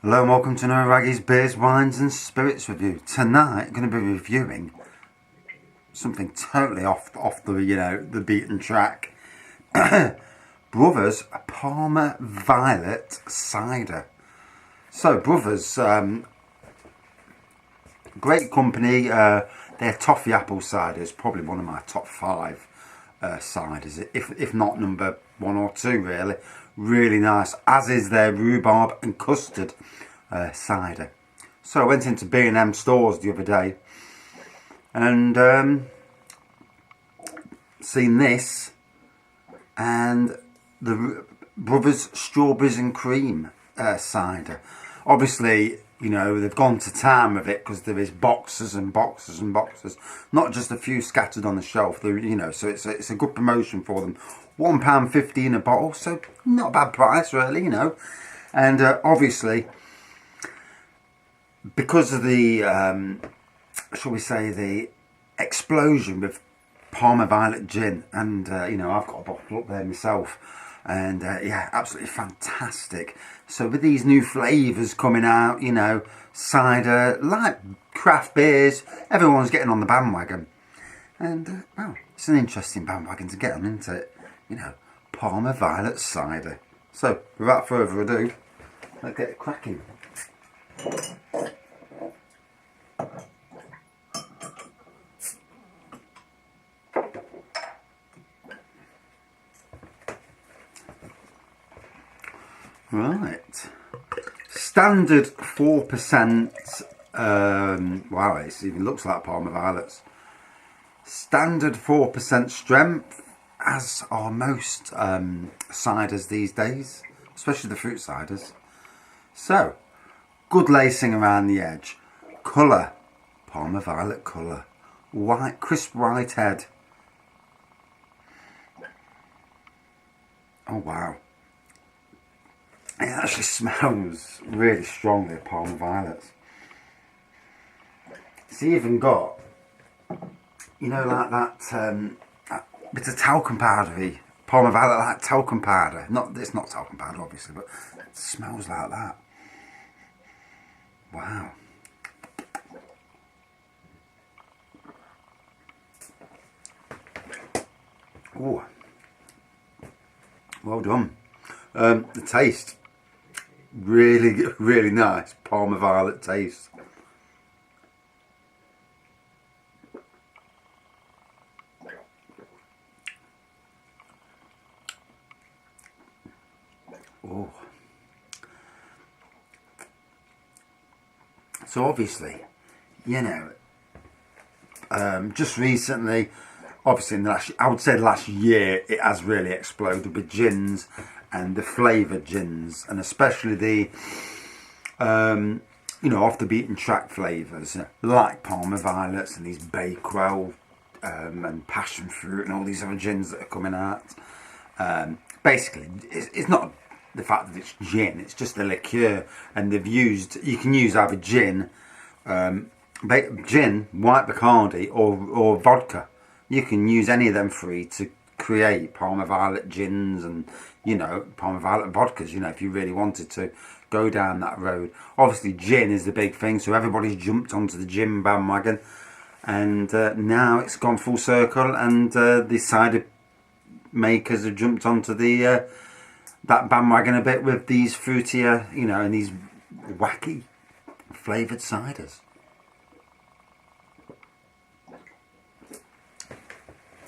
Hello and welcome to No Raggy's Beers, Wines and Spirits review. Tonight I'm going to be reviewing something totally off the beaten track. Brothers Parma Violet Cider. So Brothers, great company. Their toffee apple cider is probably one of my top 5 ciders, if not number 1 or 2 really. Really nice, as is their rhubarb and custard cider. So I went into B&M stores the other day and seen this and the Brothers Strawberries and Cream cider. Obviously, you know, they've gone to town with it because there is boxes and boxes and boxes, not just a few scattered on the shelf. They're, you know, so it's a good promotion for them. £1.50 a bottle, so not a bad price really, you know. And obviously, because of the, shall we say, the explosion with Parma Violet gin, and you know, I've got a bottle up there myself, and yeah, absolutely fantastic. So with these new flavours coming out, you know, cider, like craft beers, everyone's getting on the bandwagon. And well, it's an interesting bandwagon to get on, isn't it? You know, Parma Violet cider. So without further ado, let's get it cracking. Right, standard 4%. Wow, it even looks like Parma Violets. Standard 4% strength, as are most ciders these days, especially the fruit ciders. So, good lacing around the edge. Colour, Parma Violet colour. White, crisp white head. Oh wow. It actually smells really strongly of Parma Violets. It's even got, you know, like that bit of talcum powdery. Parma Violet, like talcum powder. It's not talcum powder obviously, but it smells like that. Wow. Oh, well done. The taste, really nice Parma Violet taste. Oh, so obviously, you know, just recently, obviously in the last, I would say the last year, it has really exploded with gins and the flavoured gins, and especially the you know, off the beaten track flavours like Parma Violets and these Bakewell and passion fruit and all these other gins that are coming out. Basically, it's not the fact that it's gin; it's just the liqueur, and they've used. You can use either gin, gin, white Bacardi, or vodka. You can use any of them three to create Parma Violet gins and, you know, Parma Violet vodkas, you know, if you really wanted to go down that road. Obviously gin is the big thing, so everybody's jumped onto the gin bandwagon, and now it's gone full circle, and the cider makers have jumped onto the that bandwagon a bit with these fruitier, you know, and these wacky flavoured ciders.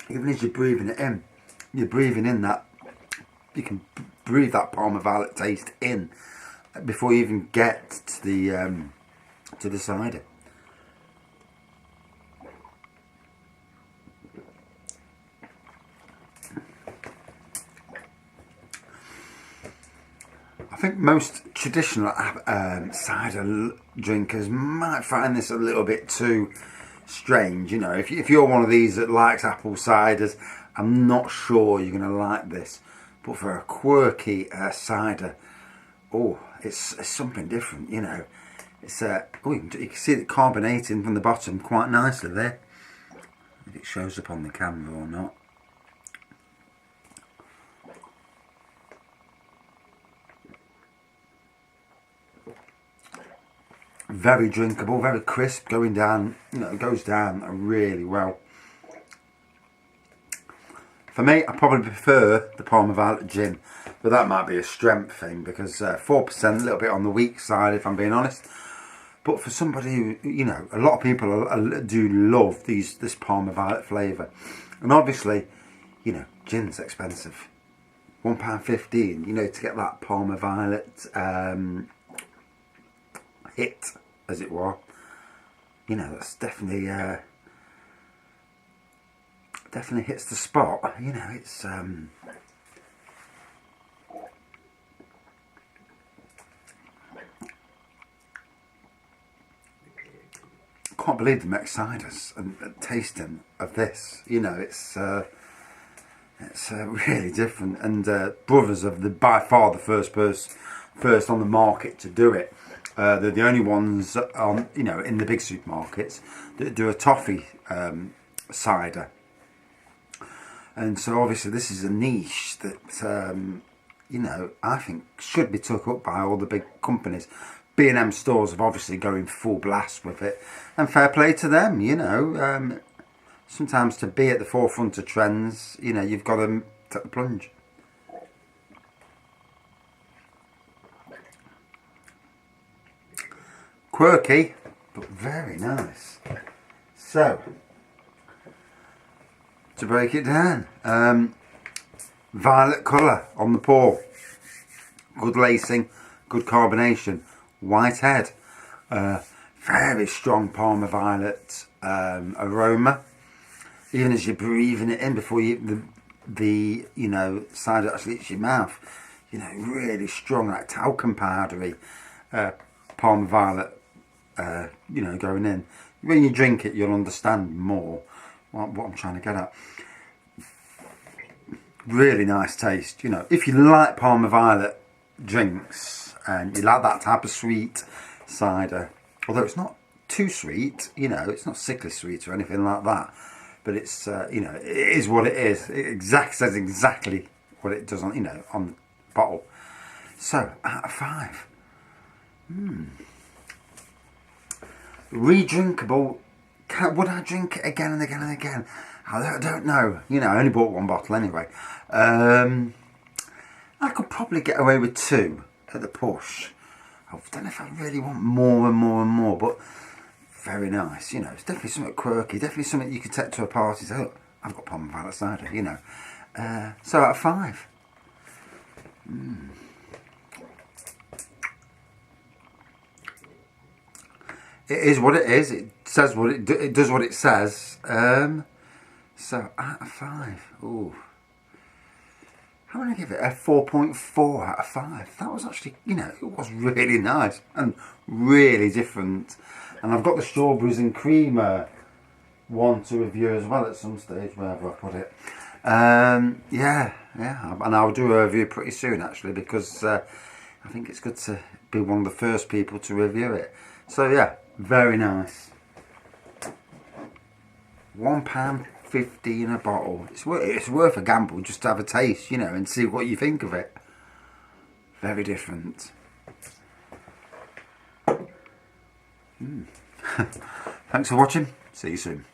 Even as you're breathing it in, you're breathing in that, you can breathe that Parma Violet taste in before you even get to the cider. I think most traditional cider drinkers might find this a little bit too strange. You know, if you're one of these that likes apple ciders, I'm not sure you're going to like this. But for a quirky cider, oh, it's something different. You know, it's oh, you can see it carbonating from the bottom quite nicely there. If it shows up on the camera or not. very drinkable, very crisp, going down, you know, it goes down really well. For me, I probably prefer the Parma Violet gin, but that might be a strength thing because 4%, a little bit on the weak side if I'm being honest. But for somebody who, you know, a lot of people do love this Parma Violet flavour. And obviously, you know, gin's expensive. £1.15, you know, to get that Parma Violet hit, as it were. You know, that's definitely definitely hits the spot. You know, it's can't believe the Mex ciders and tasting of this. You know, it's really different. And Brothers are by far the first on the market to do it. They're the only ones on, you know, in the big supermarkets that do a toffee cider. And so obviously this is a niche that you know, I think should be took up by all the big companies. B&M stores have obviously going full blast with it, and fair play to them. You know, sometimes to be at the forefront of trends, you know, you've got to take the plunge. Quirky, but very nice. So, to break it down, violet colour on the pour, good lacing, good carbonation, white head, very strong Parma Violet aroma. Even as you're breathing it in before the you know, cider actually hits your mouth, you know, really strong, like talcum powdery Parma Violet, you know, going in. When you drink it, you'll understand more what I'm trying to get at. Really nice taste. You know, if you like Parma Violet drinks and you like that type of sweet cider, although it's not too sweet, you know, it's not sickly sweet or anything like that, but it's you know, it is what it is. It says exactly what it does on, you know, on the bottle. So out of 5. Redrinkable. Would I drink it again and again and again? I don't know. You know, I only bought 1 bottle anyway. I could probably get away with 2 at the push. I don't know if I really want more and more and more, but very nice. You know, it's definitely something quirky. Definitely something you could take to a party and say, look, I've got Parma Violet cider, you know. So out of 5. It is what it is. It says what it does what it says. So out of 5. Ooh. I'm going to give it a 4.4 out of 5. That was actually, you know, it was really nice and really different. And I've got the strawberries and cream one to review as well at some stage, wherever I put it. Yeah, and I'll do a review pretty soon actually, because I think it's good to be one of the first people to review it. So yeah, very nice. £1.50 a bottle. It's worth a gamble just to have a taste, you know, and see what you think of it. Very different. Thanks for watching. See you soon.